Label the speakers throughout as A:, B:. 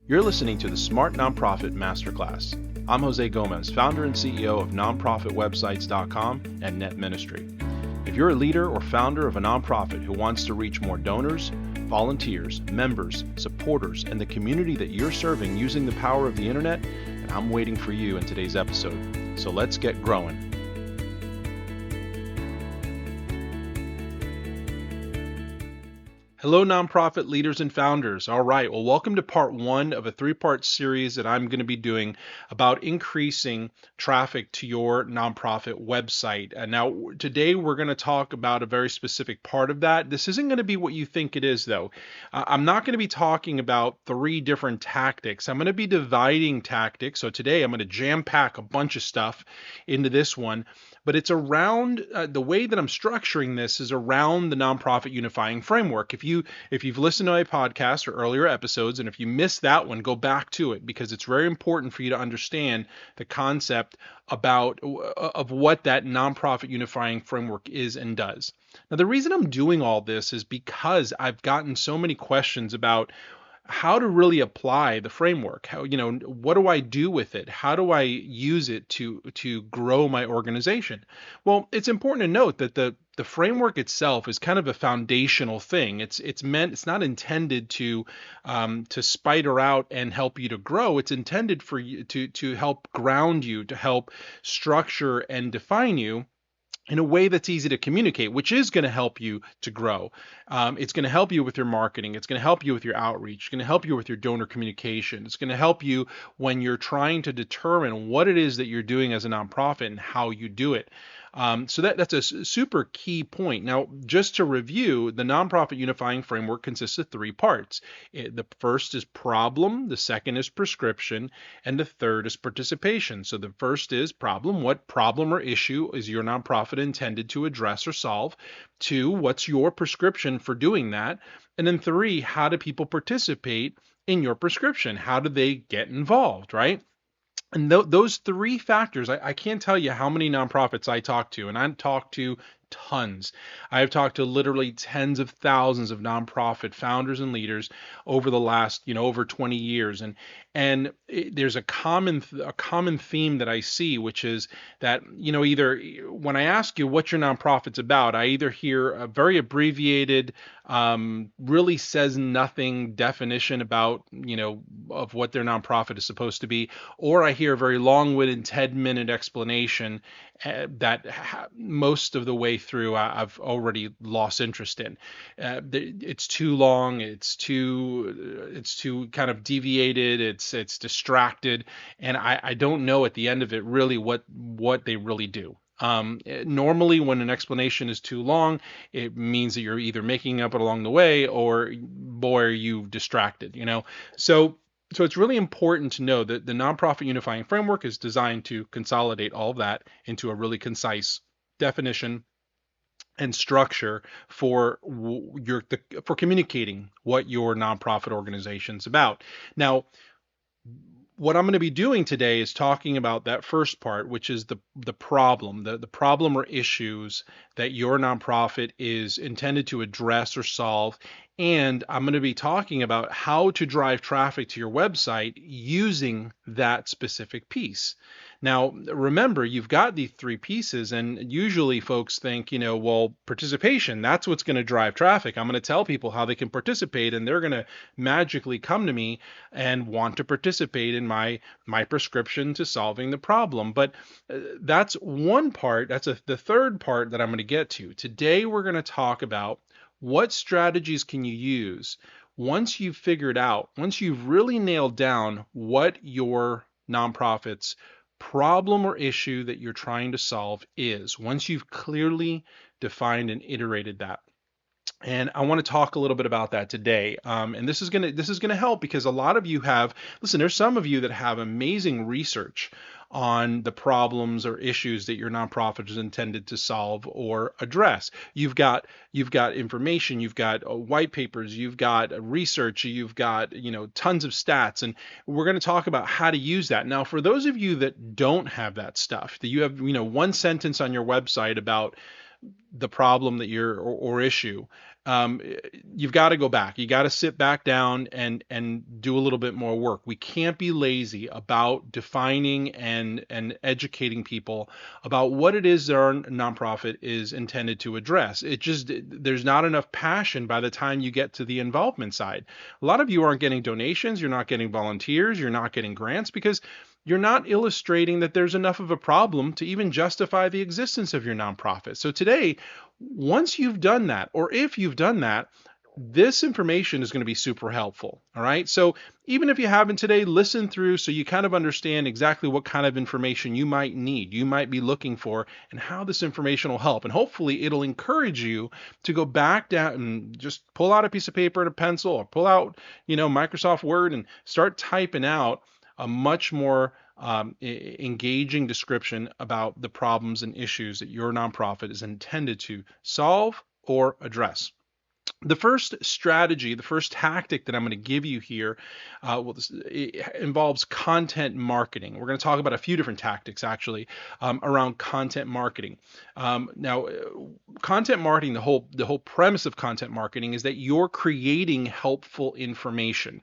A: You're listening to the Smart Nonprofit Masterclass. I'm Jose Gomez, founder and CEO of nonprofitwebsites.com and Net Ministry. If you're a leader or founder of a nonprofit who wants to reach more donors, volunteers, members, supporters, and the community that you're serving using the power of the internet, then I'm waiting for you in today's episode. So let's get growing. Hello, nonprofit leaders and founders. All right, well, welcome to part one of a three-part series that I'm going to be doing about increasing traffic to your nonprofit website. And now, today we're going to talk about a very specific part of that. This isn't going to be what you think it is, though. I'm not going to be talking about three different tactics. I'm going to be dividing tactics. So today I'm going to jam-pack a bunch of stuff into this one. But it's around the way that I'm structuring this is around the nonprofit unifying framework. If you've listened to my podcast or earlier episodes, and if you missed that one, go back to it because it's very important for you to understand the concept of what that nonprofit unifying framework is and does. Now, the reason I'm doing all this is because I've gotten so many questions about how to really apply the framework. What do I do with it? How do I use it to grow my organization? Well, it's important to note that the framework itself is kind of a foundational thing. It's not intended to spider out and help you to grow. It's intended for you to help ground you, to help structure and define you in a way that's easy to communicate, which is going to help you to grow. It's going to help you with your marketing. It's going to help you with your outreach. It's going to help you with your donor communication. It's going to help you when you're trying to determine what it is that you're doing as a nonprofit and how you do it. So that's a super key point. Now, just to review, the nonprofit unifying framework consists of three parts. The first is problem, the second is prescription, and the third is participation. So the first is problem. What problem or issue is your nonprofit intended to address or solve? Two, what's your prescription for doing that? And then three, how do people participate in your prescription? How do they get involved, right? And those three factors, I can't tell you how many nonprofits I talk to, and I've talked to tons. I have talked to literally tens of thousands of nonprofit founders and leaders over the last, over 20 years. There's a common theme that I see, which is that, either when I ask you what your nonprofit's about, I either hear a very abbreviated, really says nothing definition about, of what their nonprofit is supposed to be, or I hear a very long-winded 10-minute explanation that most of the way through I've already lost interest in. It's too long. It's too kind of deviated. It's distracted, and I don't know at the end of it really what they really do. Normally, when an explanation is too long, it means that you're either making up it along the way, or boy, are you distracted. So it's really important to know that the nonprofit unifying framework is designed to consolidate all of that into a really concise definition and structure for communicating what your nonprofit organization's about. Now, what I'm going to be doing today is talking about that first part, which is the problem, the problem or issues that your nonprofit is intended to address or solve. And I'm going to be talking about how to drive traffic to your website using that specific piece. Now, remember, you've got these three pieces, and usually folks think, well, participation, that's what's going to drive traffic. I'm going to tell people how they can participate, and they're going to magically come to me and want to participate in my prescription to solving the problem. But that's one part. That's the third part that I'm going to get to. Today, we're going to talk about what strategies can you use once you've figured out, once you've really nailed down what your nonprofit's problem or issue that you're trying to solve is, once you've clearly defined and iterated that. And I want to talk a little bit about that today. And this is gonna help because a lot of you there's some of you that have amazing research on the problems or issues that your nonprofit is intended to solve or address. You've got information, you've got white papers, you've got research, you've got tons of stats, and we're going to talk about how to use that. Now, for those of you that don't have that stuff, that you have one sentence on your website about the problem that or issue, um, you've got to go back. You got to sit back down and do a little bit more work. We can't be lazy about defining and educating people about what it is that our nonprofit is intended to address. It just there's not enough passion by the time you get to the involvement side. A lot of you aren't getting donations, you're not getting volunteers, you're not getting grants because you're not illustrating that there's enough of a problem to even justify the existence of your nonprofit. So today, once you've done that, or if you've done that, this information is going to be super helpful. All right. So even if you haven't today, listen through so you kind of understand exactly what kind of information you might need, you might be looking for, and how this information will help. And hopefully it'll encourage you to go back down and just pull out a piece of paper and a pencil, or pull out, Microsoft Word and start typing out a much more engaging description about the problems and issues that your nonprofit is intended to solve or address. The first strategy, the first tactic that I'm going to give you here, involves content marketing. We're going to talk about a few different tactics actually around content marketing. Now, content marketing, the whole premise of content marketing is that you're creating helpful information.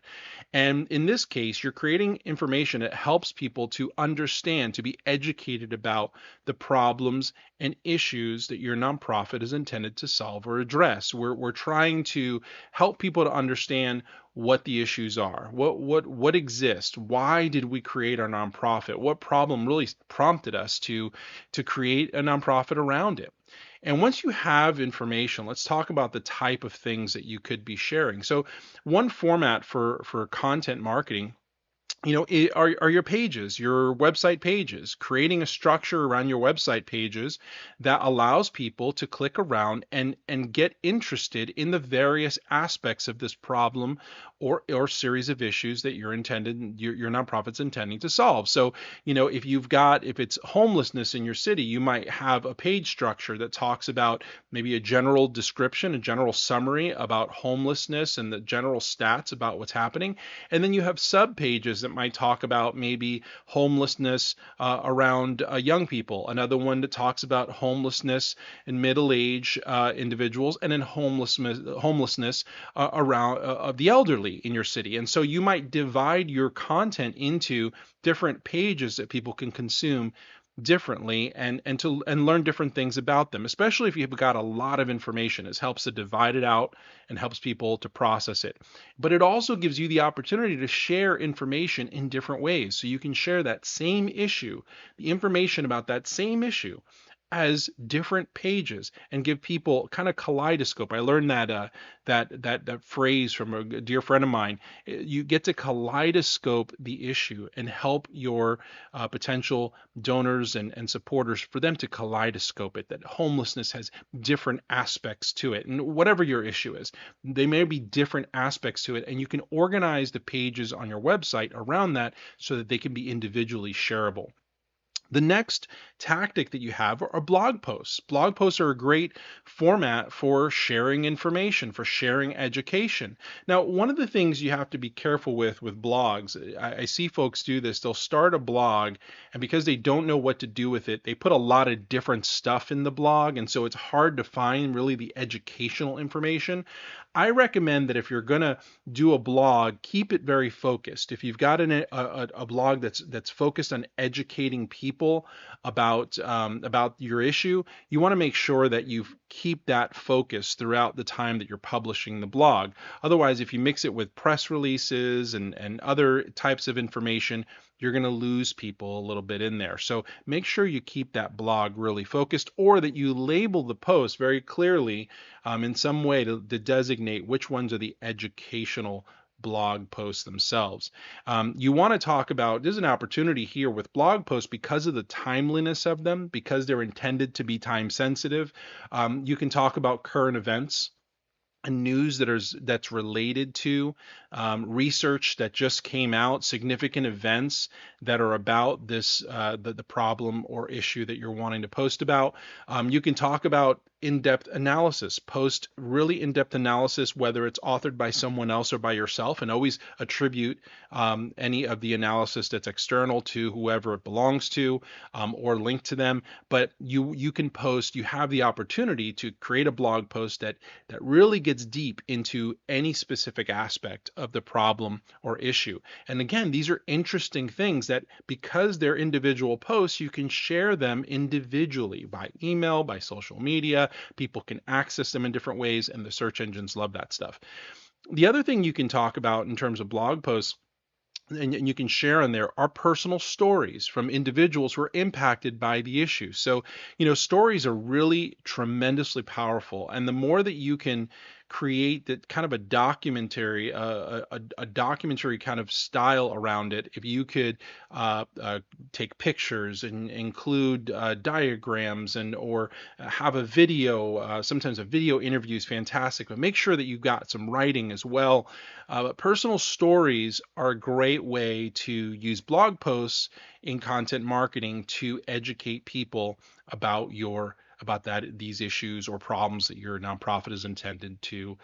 A: And in this case, you're creating information that helps people to understand, to be educated about the problems and issues that your nonprofit is intended to solve or address. We're trying to help people to understand what the issues are, what exists, why did we create our nonprofit, what problem really prompted us to create a nonprofit around it. And once you have information, let's talk about the type of things that you could be sharing. So one format for content marketing, are your pages, your website pages, creating a structure around your website pages that allows people to click around and get interested in the various aspects of this problem or series of issues that your nonprofit's intending to solve. So, if it's homelessness in your city, you might have a page structure that talks about maybe a general description, a general summary about homelessness and the general stats about what's happening. And then you have sub pages that might talk about maybe homelessness around young people, another one that talks about homelessness in middle-age individuals, and then homelessness around of the elderly in your city. And so you might divide your content into different pages that people can consume differently and learn different things about them, especially if you've got a lot of information. It helps to divide it out and helps people to process it. But it also gives you the opportunity to share information in different ways. So you can share that same issue, the information about that same issue, as different pages and give people kind of kaleidoscope. I learned that phrase from a dear friend of mine. You get to kaleidoscope the issue and help your potential donors and supporters for them to kaleidoscope it, that homelessness has different aspects to it. And whatever your issue is, they may be different aspects to it, and you can organize the pages on your website around that so that they can be individually shareable. The next tactic that you have are blog posts. Blog posts are a great format for sharing information, for sharing education. Now, one of the things you have to be careful with blogs, I see folks do this. They'll start a blog, and because they don't know what to do with it, they put a lot of different stuff in the blog, and so it's hard to find really the educational information. I recommend that if you're going to do a blog, keep it very focused. If you've got a blog that's focused on educating people about your issue, you want to make sure that you keep that focus throughout the time that you're publishing the blog. Otherwise, if you mix it with press releases and other types of information, you're going to lose people a little bit in there. So make sure you keep that blog really focused, or that you label the post very clearly in some way to designate which ones are the educational blog posts themselves. You want to talk about, there's an opportunity here with blog posts because of the timeliness of them, because they're intended to be time sensitive. You can talk about current events and news that's related to research that just came out, significant events that are about this the problem or issue that you're wanting to post about. You can talk about in-depth analysis. Post really in-depth analysis, whether it's authored by someone else or by yourself, and always attribute any of the analysis that's external to whoever it belongs to, or link to them. But you can post. You have the opportunity to create a blog post that really gets deep into any specific aspect of the problem or issue. And again, these are interesting things that, because they're individual posts, you can share them individually by email, by social media. People can access them in different ways, and the search engines love that stuff. The other thing you can talk about in terms of blog posts, and you can share in there, are personal stories from individuals who are impacted by the issue. So, stories are really tremendously powerful. And the more that you can create that kind of a documentary, a documentary kind of style around it, if you could take pictures and include diagrams or have a video, sometimes a video interview is fantastic, but make sure that you've got some writing as well. But personal stories are a great way to use blog posts in content marketing to educate people about these issues or problems that your nonprofit is intended to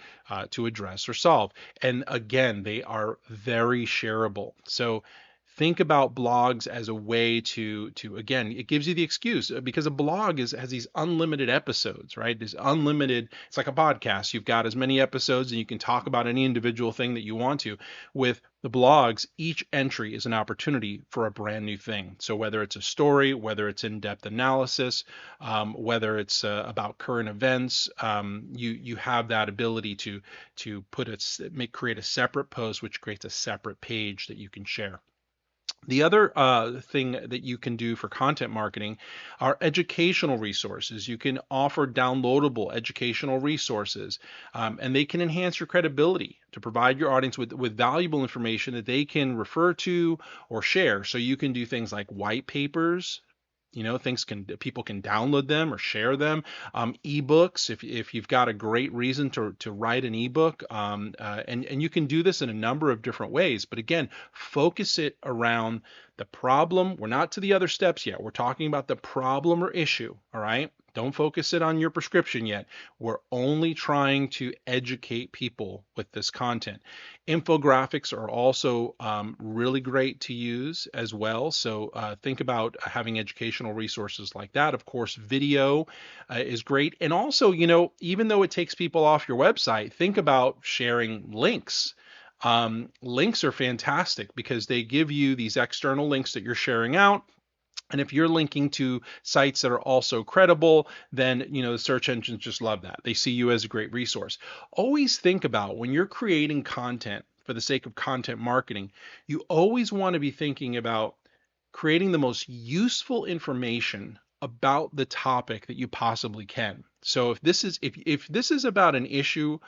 A: address or solve. And again, they are very shareable. So think about blogs as a way to again, it gives you the excuse, because a blog has these unlimited episodes, right? It's unlimited. It's like a podcast. You've got as many episodes and you can talk about any individual thing that you want to. With the blogs, each entry is an opportunity for a brand new thing. So whether it's a story, whether it's in-depth analysis, whether it's about current events, you have that ability to create a separate post, which creates a separate page that you can share. The other thing that you can do for content marketing are educational resources. You can offer downloadable educational resources, and they can enhance your credibility to provide your audience with valuable information that they can refer to or share. So you can do things like white papers. People can download them or share them. Ebooks, if you've got a great reason to write an ebook, and you can do this in a number of different ways. But again, focus it around the problem. We're not to the other steps yet. We're talking about the problem or issue. All right. Don't focus it on your prescription yet. We're only trying to educate people with this content. Infographics are also really great to use as well. So think about having educational resources like that. Of course, video is great. And also, even though it takes people off your website, think about sharing links. Links are fantastic because they give you these external links that you're sharing out. And if you're linking to sites that are also credible, then the search engines just love that. They see you as a great resource. Always think about, when you're creating content for the sake of content marketing, you always want to be thinking about creating the most useful information about the topic that you possibly can. So if this is about an issue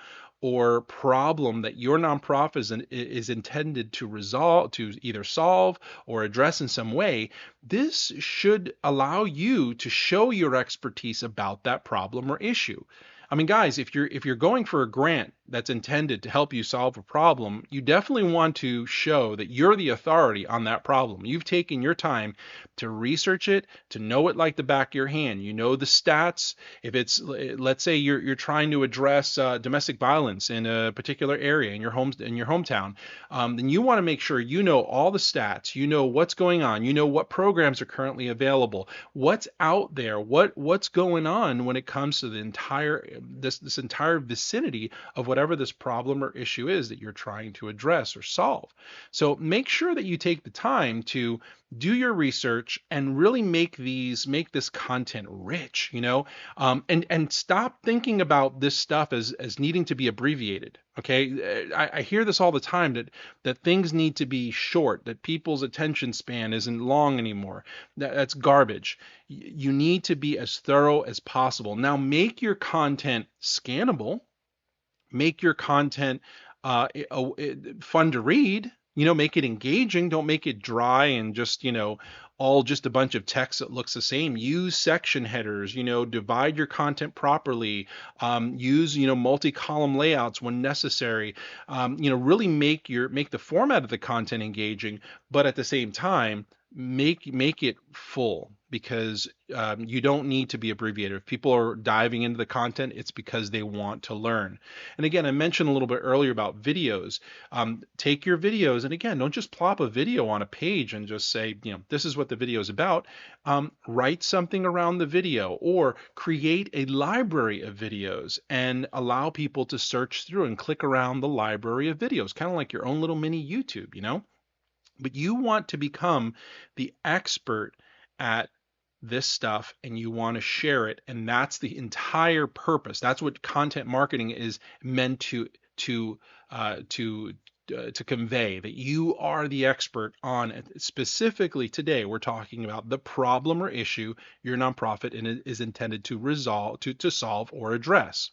A: or problem that your nonprofit is intended to resolve, to either solve or address in some way, this should allow you to show your expertise about that problem or issue. I mean, guys, if you're going for a grant that's intended to help you solve a problem, you definitely want to show that you're the authority on that problem. You've taken your time to research it, to know it like the back of your hand. You know the stats. If it's, let's say you're trying to address domestic violence in a particular area in your hometown, then you want to make sure you know all the stats. You know what's going on. You know what programs are currently available. What's out there. What's going on when it comes to the entire this entire vicinity of whatever this problem or issue is that you're trying to address or solve. So make sure that you take the time to do your research and really make this content rich, and stop thinking about this stuff as needing to be abbreviated. Okay, I hear this all the time, that things need to be short, that people's attention span isn't long anymore. That's garbage. You need to be as thorough as possible. Now, make your content scannable, make your content fun to read. Make it engaging. Don't make it dry and just all just a bunch of text that looks the same. Use section headers, divide your content properly, use, multi-column layouts when necessary, really make the format of the content engaging, but at the same time, make it full, because you don't need to be abbreviated. If people are diving into the content, it's because they want to learn. And again, I mentioned a little bit earlier about videos. Take your videos, and again, don't just plop a video on a page and just say, this is what the video is about. Write something around the video, or create a library of videos and allow people to search through and click around the library of videos, kind of like your own little mini YouTube. But you want to become the expert at this stuff, and you want to share it, and that's the entire purpose. That's what content marketing is meant to convey, that you are the expert on it. Specifically today, we're talking about the problem or issue your nonprofit is intended to resolve, to solve or address.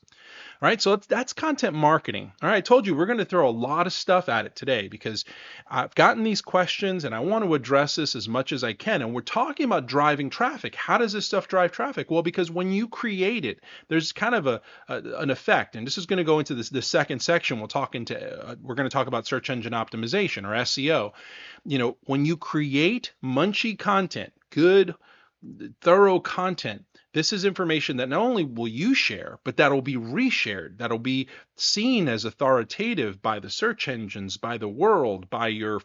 A: All right, so that's content marketing. All right, I told you we're going to throw a lot of stuff at it today, because I've gotten these questions and I want to address this as much as I can. And we're talking about driving traffic. How does this stuff drive traffic? Well, because when you create it, there's kind of an effect. And this is going to go into the second section. We're going to talk about search engine optimization, or SEO. When you create munchy content, good, thorough content, this is information that not only will you share, but that'll be reshared, that'll be seen as authoritative by the search engines, by the world, by your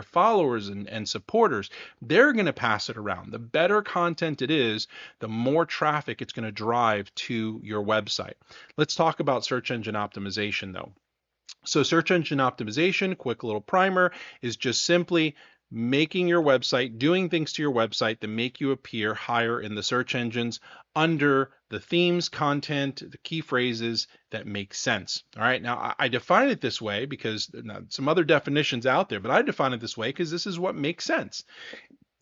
A: followers and supporters. They're going to pass it around. The better content it is, the more traffic it's going to drive to your website. Let's talk about search engine optimization, though. So search engine optimization, quick little primer, is just simply making your website, doing things to your website that make you appear higher in the search engines under the themes, content, the key phrases that make sense. All right, now I define it this way because some other definitions out there, but I define it this way because this is what makes sense.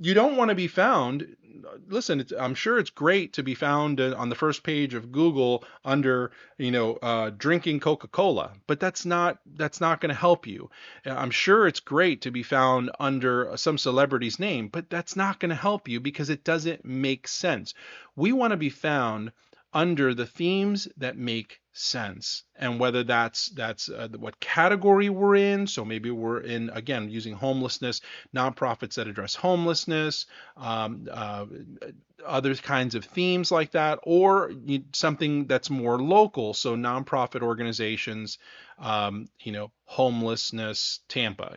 A: You don't want to be found. Listen, I'm sure it's great to be found on the first page of Google under, drinking Coca-Cola, but that's not going to help you. I'm sure it's great to be found under some celebrity's name, but that's not going to help you because it doesn't make sense. We want to be found under the themes that make sense, and whether that's what category we're in. So maybe we're in, again, using homelessness, nonprofits that address homelessness, other kinds of themes like that, or something that's more local. So nonprofit organizations, homelessness Tampa,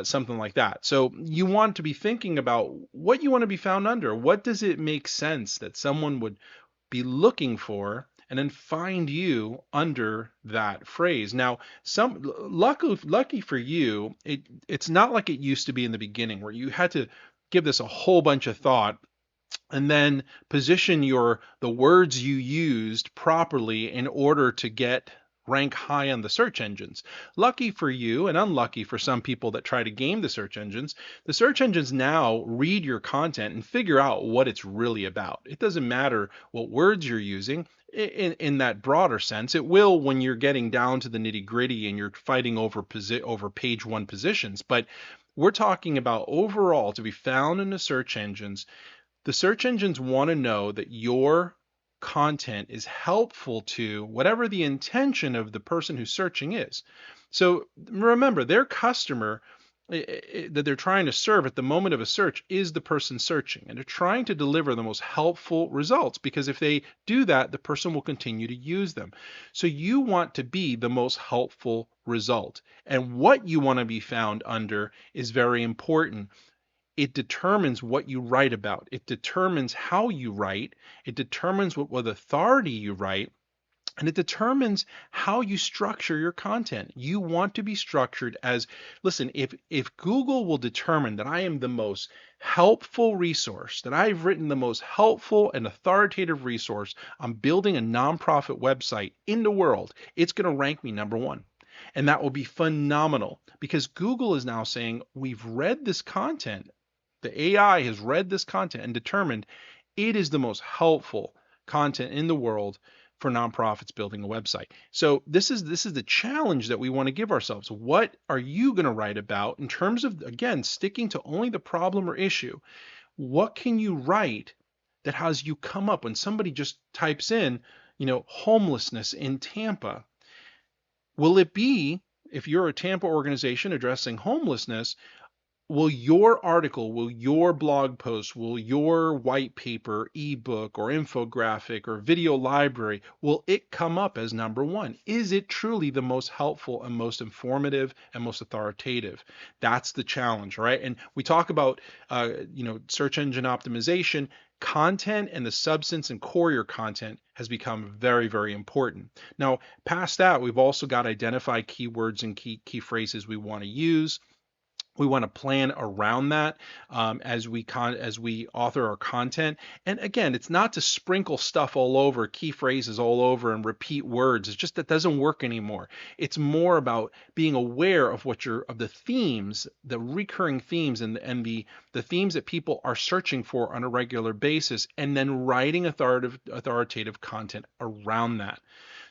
A: something like that. So you want to be thinking about what you want to be found under. What does it make sense that someone would be looking for, and then find you under that phrase. Now, lucky for you, it's not like it used to be in the beginning, where you had to give this a whole bunch of thought and then position the words you used properly in order to rank high on the search engines. Lucky for you, and unlucky for some people that try to game the search engines now read your content and figure out what it's really about. It doesn't matter what words you're using in that broader sense. It will when you're getting down to the nitty-gritty and you're fighting over page one positions. But we're talking about overall, to be found in the search engines. The search engines want to know that your content is helpful to whatever the intention of the person who's searching is. So remember, their customer that they're trying to serve at the moment of a search is the person searching, and they're trying to deliver the most helpful results, because if they do that, the person will continue to use them. So you want to be the most helpful result, and what you want to be found under is very important. It determines what you write about. It determines how you write. It determines with authority you write. And it determines how you structure your content. You want to be structured as, listen, if Google will determine that I am the most helpful resource, that I've written the most helpful and authoritative resource on building a nonprofit website in the world, it's going to rank me number one. And that will be phenomenal, because Google is now saying, we've read this content. The AI has read this content and determined it is the most helpful content in the world for nonprofits building a website. So this is the challenge that we want to give ourselves. What are you going to write about in terms of, again, sticking to only the problem or issue? What can you write that has you come up when somebody just types in, homelessness in Tampa? Will it be, if you're a Tampa organization addressing homelessness, will your article, will your blog post, will your white paper, ebook, or infographic, or video library, will it come up as number one? Is it truly the most helpful and most informative and most authoritative? That's the challenge, right? And we talk about, search engine optimization. Content and the substance and core of your content has become very, very important. Now, past that, we've also got identified keywords and key phrases we want to use. We want to plan around that as we author our content. And again, it's not to sprinkle stuff all over, key phrases all over, and repeat words. It's just that doesn't work anymore. It's more about being aware of the themes, the recurring themes, and the themes that people are searching for on a regular basis, and then writing authoritative content around that.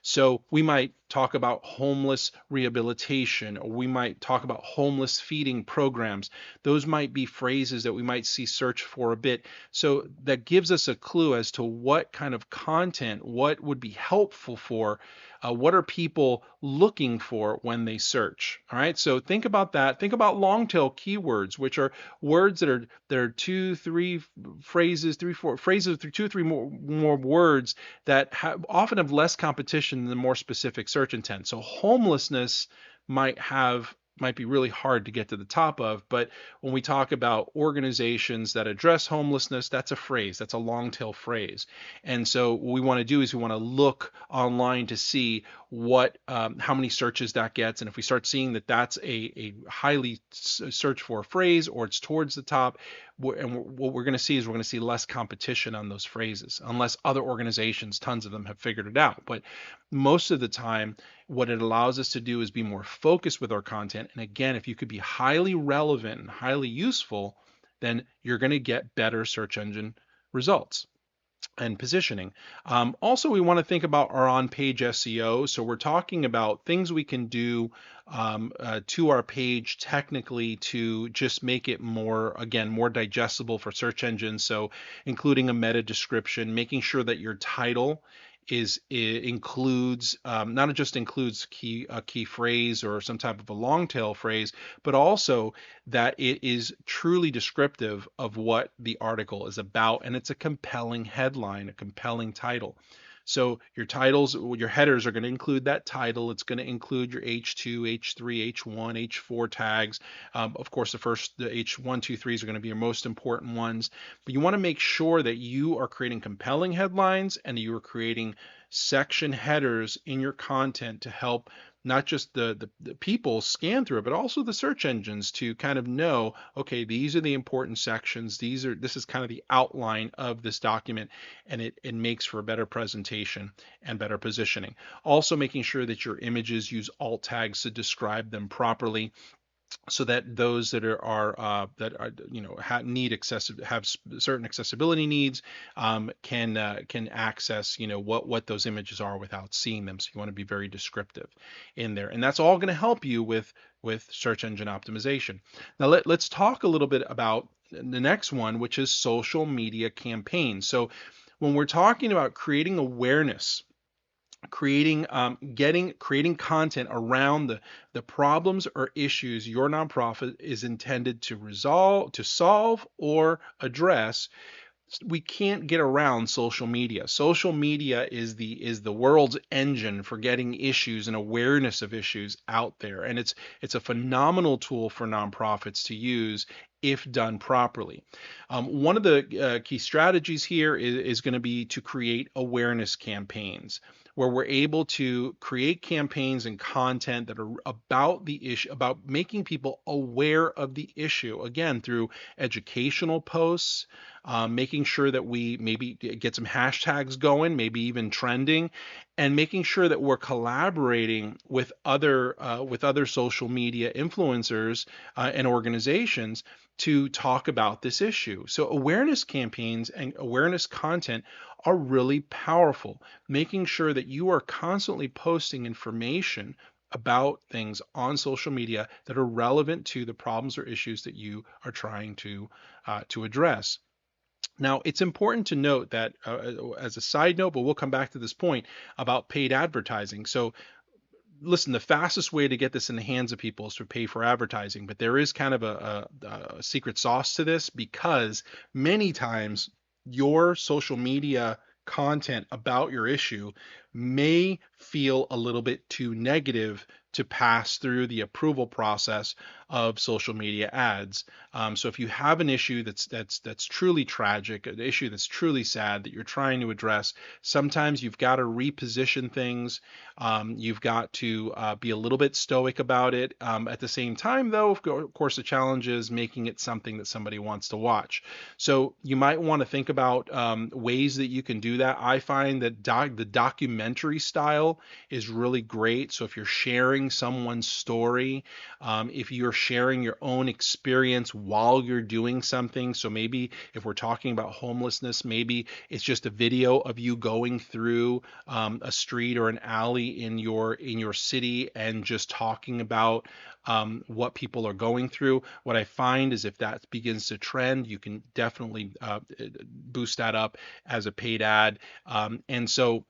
A: So we might talk about homeless rehabilitation, or we might talk about homeless feeding programs. Those might be phrases that we might see search for a bit. So that gives us a clue as to what kind of content, what would be helpful for, what are people looking for when they search. All right, so think about that. Think about long tail keywords, which are words that are two, three phrases, three, four phrases, two or three more words that often have less competition than more specific search intent. So homelessness might be really hard to get to the top of, but when we talk about organizations that address homelessness, that's a phrase, that's a long tail phrase. And so what we want to do is we want to look online to see how many searches that gets. And if we start seeing that that's a highly searched for phrase, or it's towards the top, and what we're going to see is we're going to see less competition on those phrases, unless other organizations, tons of them, have figured it out. But most of the time, what it allows us to do is be more focused with our content. And again, if you could be highly relevant and highly useful, then you're going to get better search engine results and positioning. Also, we want to think about our on-page SEO. So we're talking about things we can do to our page technically to just make it more digestible for search engines. So including a meta description, making sure that your title includes not just includes a key phrase or some type of a long tail phrase, but also that it is truly descriptive of what the article is about, and it's a compelling headline, a compelling title. So your headers are going to include that title. It's going to include your H2, H3, H1, H4 tags. Of course, the H1, 2, 3s are going to be your most important ones. But you want to make sure that you are creating compelling headlines and you are creating section headers in your content to help not just the people scan through it, but also the search engines to kind of know, okay, these are the important sections. This is kind of the outline of this document, and it makes for a better presentation and better positioning. Also making sure that your images use alt tags to describe them properly, so that those that have certain accessibility needs can access what those images are without seeing them. So you want to be very descriptive in there, and that's all going to help you with search engine optimization. Now let's talk a little bit about the next one, which is social media campaigns. So when we're talking about creating awareness, creating content around the problems or issues your nonprofit is intended to solve or address, we can't get around social media. Social media is the world's engine for getting issues and awareness of issues out there, and it's a phenomenal tool for nonprofits to use if done properly. One of the key strategies here is going to be to create awareness campaigns, where we're able to create campaigns and content that are about the issue, about making people aware of the issue, again, through educational posts, making sure that we maybe get some hashtags going, maybe even trending, and making sure that we're collaborating with other social media influencers and organizations to talk about this issue. So awareness campaigns and awareness content are really powerful, making sure that you are constantly posting information about things on social media that are relevant to the problems or issues that you are trying to address. Now, it's important to note that, as a side note, but we'll come back to this point about paid advertising. So, listen, the fastest way to get this in the hands of people is to pay for advertising, but there is kind of a secret sauce to this, because many times your social media content about your issue may feel a little bit too negative to pass through the approval process of social media ads. So if you have an issue that's truly tragic, an issue that's truly sad that you're trying to address, sometimes you've got to reposition things. You've got to be a little bit stoic about it. At the same time, though, of course, the challenge is making it something that somebody wants to watch. So you might want to think about ways that you can do that. I find that the documentary style is really great. So if you're sharing someone's story, if you're sharing your own experience while you're doing something, so maybe if we're talking about homelessness, maybe it's just a video of you going through a street or an alley in your city and just talking about what people are going through. What I find is if that begins to trend, you can definitely boost that up as a paid ad. And so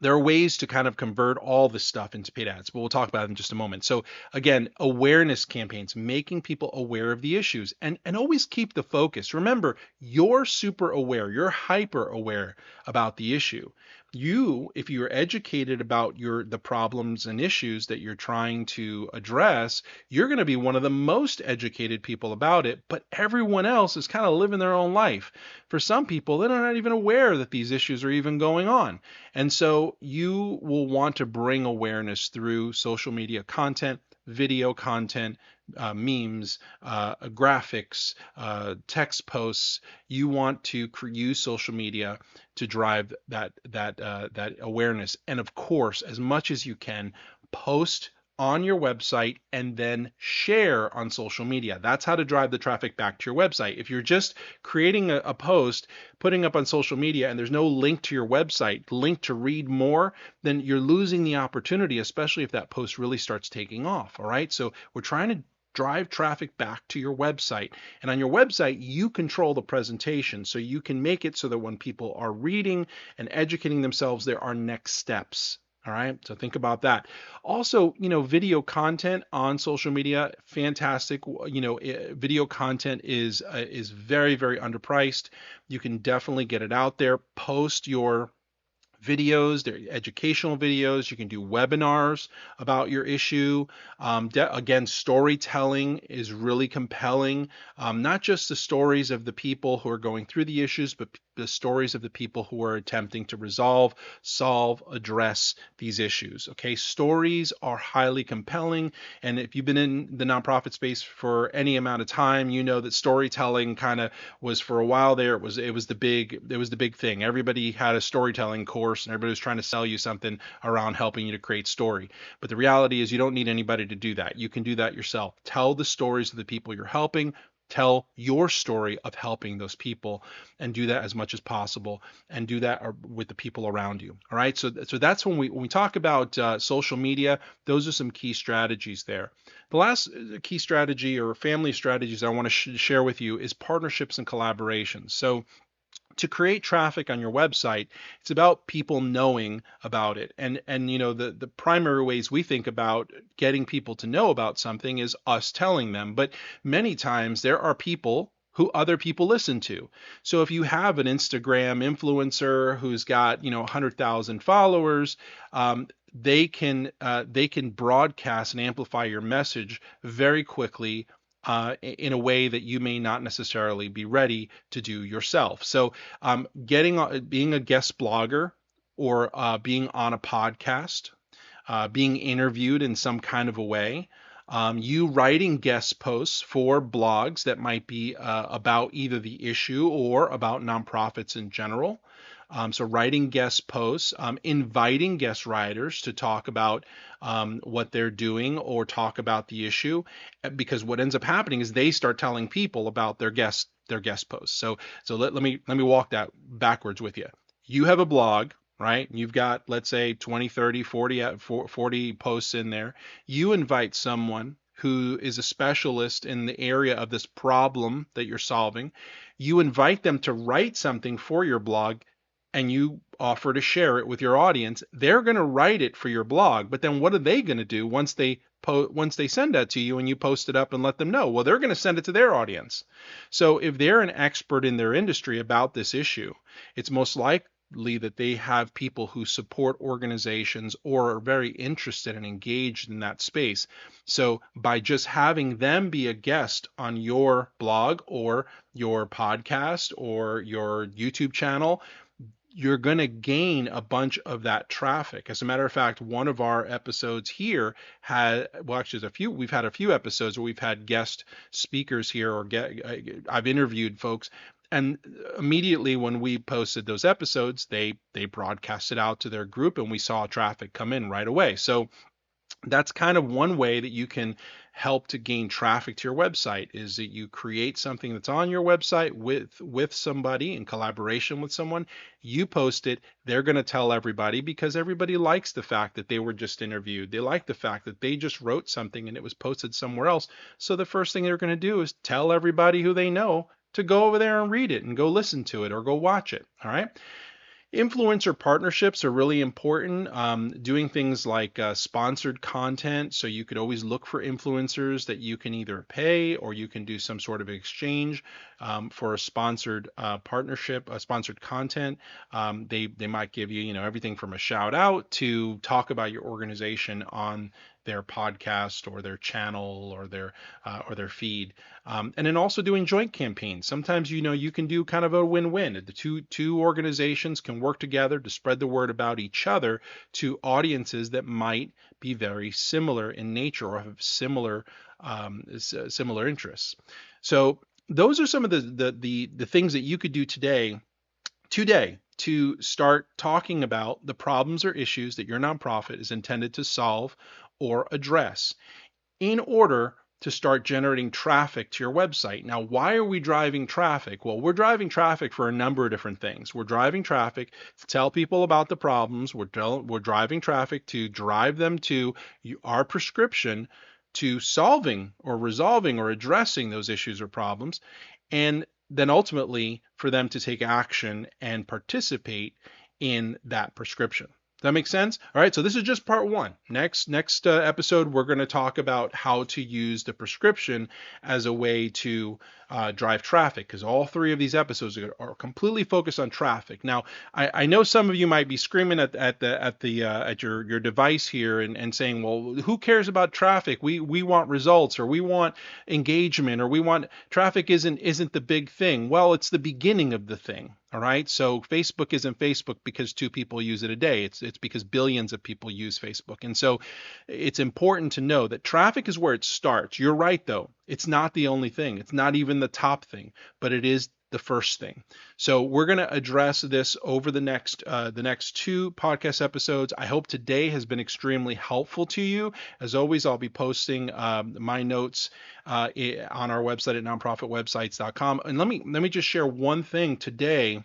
A: there are ways to kind of convert all this stuff into paid ads, but we'll talk about it in just a moment. So again, awareness campaigns, making people aware of the issues, and always keep the focus. Remember, you're super aware, you're hyper aware about the issue. You, if you're educated about the problems and issues that you're trying to address, you're going to be one of the most educated people about it, but everyone else is kind of living their own life. For some people, they're not even aware that these issues are even going on. And so you will want to bring awareness through social media content, video content, memes, graphics, text posts. You want to use social media to drive that awareness. And of course, as much as you can, post on your website and then share on social media. That's how to drive the traffic back to your website. If you're just creating a post, putting up on social media, and there's no link to your website, link to read more, then you're losing the opportunity, especially if that post really starts taking off. All right. So we're trying to drive traffic back to your website. And on your website, you control the presentation. So you can make it so that when people are reading and educating themselves, there are next steps. All right, so think about that. Also, video content on social media, fantastic. Video content is very, very underpriced. You can definitely get it out there. Post your videos, they're educational videos. You can do webinars about your issue. Again, storytelling is really compelling. Not just the stories of the people who are going through the issues, but the stories of the people who are attempting to resolve, solve, address these issues. Okay, stories are highly compelling, and if you've been in the nonprofit space for any amount of time, you know that storytelling kind of was, for a while there, it was the big thing. Everybody had a storytelling course, and everybody was trying to sell you something around helping you to create story. But the reality is, you don't need anybody to do that. You can do that yourself. Tell the stories of the people you're helping. Tell your story of helping those people, and do that as much as possible, and do that with the people around you. All right. So that's when we talk about social media, those are some key strategies there. The last key strategy or family of strategies I want to share with you is partnerships and collaborations. So to create traffic on your website, it's about people knowing about it. And the primary ways we think about getting people to know about something is us telling them. But many times there are people who other people listen to. So if you have an Instagram influencer who's got 100,000 followers, they can broadcast and amplify your message very quickly, in a way that you may not necessarily be ready to do yourself. So being a guest blogger, or being on a podcast, being interviewed in some kind of a way, you writing guest posts for blogs that might be about either the issue or about nonprofits in general. So writing guest posts, inviting guest writers to talk about what they're doing or talk about the issue, because what ends up happening is they start telling people about their guest posts. So let me walk that backwards with you. You have a blog, right? You've got, let's say, 20, 30, 40 posts in there. You invite someone who is a specialist in the area of this problem that you're solving. You invite them to write something for your blog, and you offer to share it with your audience. They're going to write it for your blog, but then what are they going to do once they send that to you and you post it up and let them know? Well, they're going to send it to their audience. So if they're an expert in their industry about this issue, it's most likely that they have people who support organizations or are very interested and engaged in that space. So by just having them be a guest on your blog or your podcast or your YouTube channel, you're going to gain a bunch of that traffic. As a matter of fact, one of our episodes here had, well, actually, we've had a few episodes where we've had guest speakers here, or I've interviewed folks, and immediately when we posted those episodes, they broadcasted out to their group, and we saw traffic come in right away. So that's kind of one way that you can help to gain traffic to your website, is that you create something that's on your website with somebody in collaboration with someone. You post it, they're going to tell everybody, because everybody likes the fact that they were just interviewed. They like the fact that they just wrote something and it was posted somewhere else. So the first thing they're going to do is tell everybody who they know to go over there and read it and go listen to it or go watch it. All right. Influencer partnerships are really important. Doing things like sponsored content. So you could always look for influencers that you can either pay, or you can do some sort of exchange for a sponsored partnership, a sponsored content. They might give you, everything from a shout out to talk about your organization on their podcast or their channel or their feed. And then also doing joint campaigns. Sometimes, you can do kind of a win-win. The two organizations can work together to spread the word about each other to audiences that might be very similar in nature or have similar interests. So those are some of the things that you could do today to start talking about the problems or issues that your nonprofit is intended to solve or address in order to start generating traffic to your website. Now, why are we driving traffic? Well, we're driving traffic for a number of different things. We're driving traffic to tell people about the problems. We're driving traffic to drive them to our prescription to solving or resolving or addressing those issues or problems. And then ultimately for them to take action and participate in that prescription. Does that make sense? All right, so this is just part one. Next episode, we're going to talk about how to use the prescription as a way to drive traffic, because all three of these episodes are completely focused on traffic. Now, I know some of you might be screaming at your device here and saying, well, who cares about traffic? We want results, or we want engagement, or we want traffic isn't the big thing. Well, it's the beginning of the thing. All right. So Facebook isn't Facebook because two people use it a day. It's because billions of people use Facebook. And so it's important to know that traffic is where it starts. You're right, though. It's not the only thing. It's not even the top thing, but it is the first thing. So we're going to address this over the next two podcast episodes. I hope today has been extremely helpful to you. As always, I'll be posting my notes on our website at nonprofitwebsites.com. And let me just share one thing today.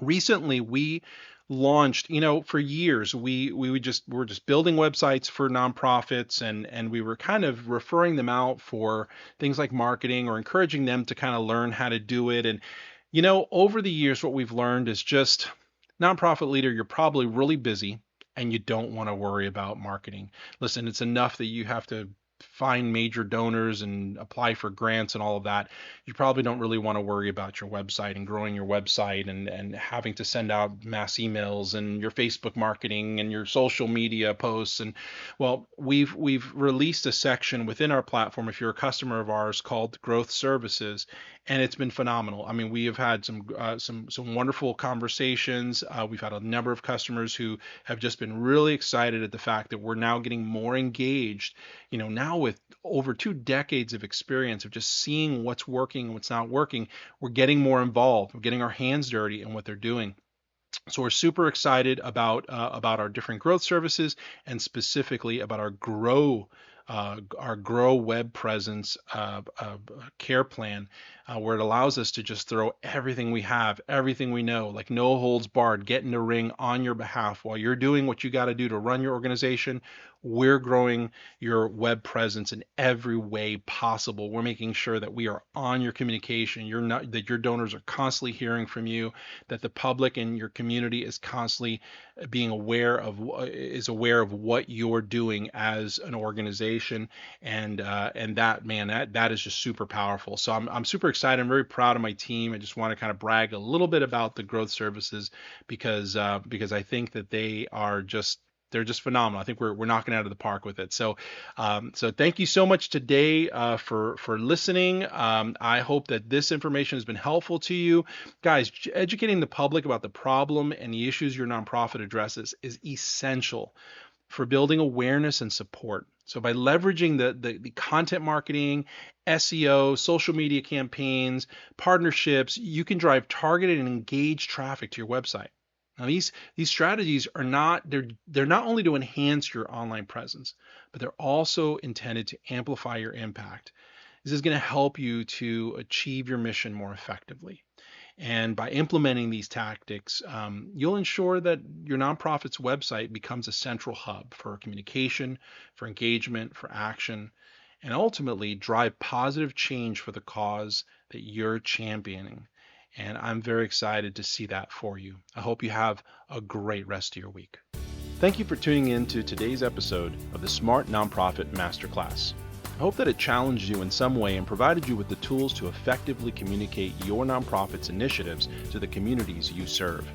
A: Recently, we launched, for years, we were just building websites for nonprofits, and we were kind of referring them out for things like marketing or encouraging them to kind of learn how to do it. And, over the years, what we've learned is just, nonprofit leader, you're probably really busy and you don't want to worry about marketing. Listen, it's enough that you have to find major donors and apply for grants and all of that. You probably don't really want to worry about your website and growing your website and having to send out mass emails and your Facebook marketing and your social media posts. And well, we've released a section within our platform, if you're a customer of ours, called Growth Services, and it's been phenomenal. I mean, we have had some wonderful conversations. We've had a number of customers who have just been really excited at the fact that we're now getting more engaged. Now with over 2 decades of experience of just seeing what's working and what's not working, we're getting more involved. We're getting our hands dirty in what they're doing. So we're super excited about our different growth services, and specifically about our grow web presence care plan, where it allows us to just throw everything we have, everything we know, like no holds barred, get in the ring on your behalf while you're doing what you got to do to run your organization. We're growing your web presence in every way possible. We're making sure that we are on your communication. That your donors are constantly hearing from you, that the public and your community is constantly being aware of what you're doing as an organization, and that, man, that is just super powerful. So I'm super excited. I'm very proud of my team. I just want to kind of brag a little bit about the growth services, because I think that they're just phenomenal. I think we're knocking it out of the park with it. So thank you so much today for listening. I hope that this information has been helpful to you, guys. Educating the public about the problem and the issues your nonprofit addresses is essential for building awareness and support. So by leveraging the content marketing, SEO, social media campaigns, partnerships, you can drive targeted and engaged traffic to your website. Now, these strategies are they're not only to enhance your online presence, but they're also intended to amplify your impact. This is going to help you to achieve your mission more effectively. And by implementing these tactics, you'll ensure that your nonprofit's website becomes a central hub for communication, for engagement, for action, and ultimately drive positive change for the cause that you're championing. And I'm very excited to see that for you. I hope you have a great rest of your week. Thank you for tuning in to today's episode of the Smart Nonprofit Masterclass. I hope that it challenged you in some way and provided you with the tools to effectively communicate your nonprofit's initiatives to the communities you serve.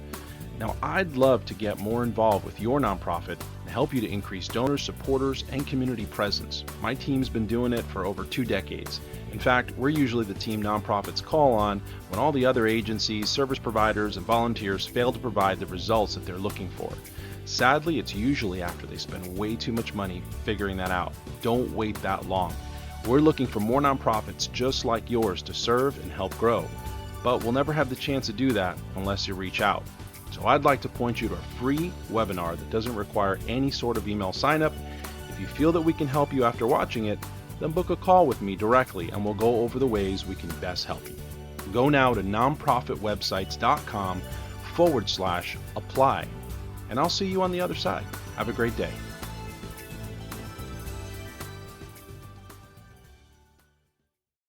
A: Now, I'd love to get more involved with your nonprofit and help you to increase donors, supporters, and community presence. My team's been doing it for over 2 decades. In fact, we're usually the team nonprofits call on when all the other agencies, service providers, and volunteers fail to provide the results that they're looking for. Sadly, it's usually after they spend way too much money figuring that out. Don't wait that long. We're looking for more nonprofits just like yours to serve and help grow. But we'll never have the chance to do that unless you reach out. So I'd like to point you to a free webinar that doesn't require any sort of email sign up. If you feel that we can help you after watching it, then book a call with me directly and we'll go over the ways we can best help you. Go now to nonprofitwebsites.com/apply. And I'll see you on the other side. Have a great day.